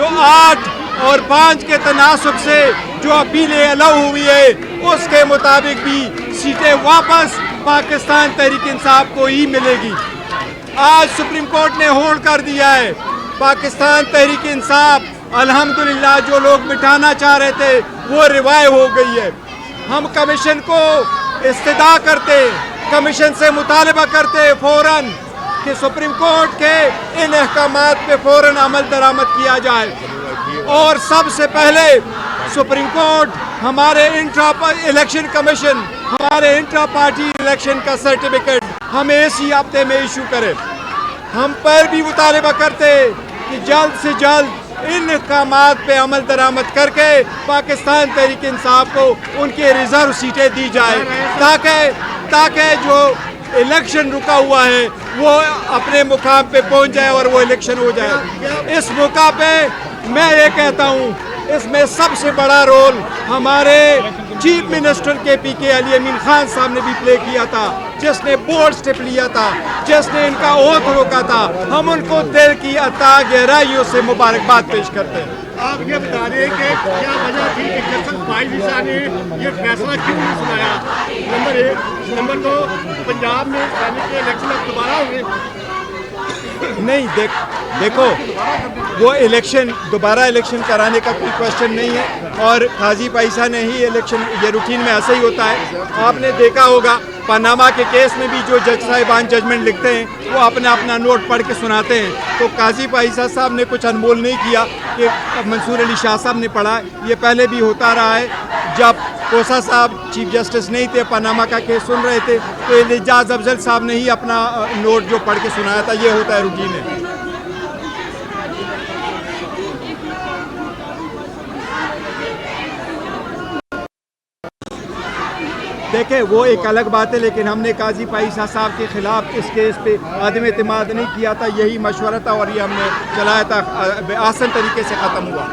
जो 8 और 5 के तनासब से जो अपीलें अलाउ हुई है उसके मुताबिक भी सीटें वापस पाकिस्तान तहरीक इंसाफ को ही मिलेगी। आज सुप्रीम कोर्ट ने होल्ड कर दिया है पाकिस्तान तहरीक इंसाफ अल्हम्दुलिल्लाह जो लोग मिटाना चाह रहे थे वो रिवाइव हो गई है। हम कमीशन को इस्तदा करते, कमीशन से मुतालबा करते फ़ौरन कि सुप्रीम कोर्ट के इन अहकामात पे फ़ौरन अमल दरामद किया जाए और सबसे पहले सुप्रीम कोर्ट हमारे इलेक्शन कमीशन हमारे इंट्रा पार्टी इलेक्शन का सर्टिफिकेट हमें इसी हफ्ते में इशू करे। हम पर भी मुतालबा करते कि जल्द से जल्द इन अहकामात पे अमल दरामद करके पाकिस्तान तहरीक इंसाफ को उनके रिजर्व सीटें दी जाए ताकि जो इलेक्शन रुका हुआ है वो अपने मुकाम पे पहुंच जाए और वो इलेक्शन हो जाए। इस मौका पे मैं ये कहता हूँ इसमें सबसे बड़ा रोल हमारे चीफ मिनिस्टर KPK अली अमीन खान साहब ने भी प्ले किया था, जिसने बोल्ड स्टेप लिया था, जिसने इनका ओथ रोका था। हम उनको दिल की अता गहराइयों से मुबारकबाद पेश करते हैं। आप ये बता रहे हैं कि क्या वजह थी कि जस्टिस बाइजा ने ये फैसला क्यों नहीं सुनाया? नंबर 1। नंबर 2, पंजाब में के इलेक्शन अब दोबारा होंगे? नहीं, देखो वो दोबारा इलेक्शन कराने का कोई क्वेश्चन नहीं है और काजी पैसा ने ही इलेक्शन, ये रूटीन में ऐसा ही होता है। आपने देखा होगा पनामा के केस में भी जो जज साहिबान जजमेंट लिखते हैं वो अपना नोट पढ़ के सुनाते हैं। तो काजी पैसा साहब ने कुछ अनमोल नहीं किया कि मंसूर अली शाह साहब ने पढ़ा। ये पहले भी होता रहा है। जब कोसा साहब चीफ जस्टिस नहीं थे, पनामा का केस सुन रहे थे, तो एजाज अफजल साहब ने ही अपना नोट जो पढ़ के सुनाया था। ये होता है, रूटीन है। देखें वो एक अलग बात है, लेकिन हमने काजी पैसा साहब के खिलाफ इस केस पे आदम एतमाद नहीं किया था। यही मशवरा था और ये हमने चलाया था, आसान तरीके से ख़त्म हुआ।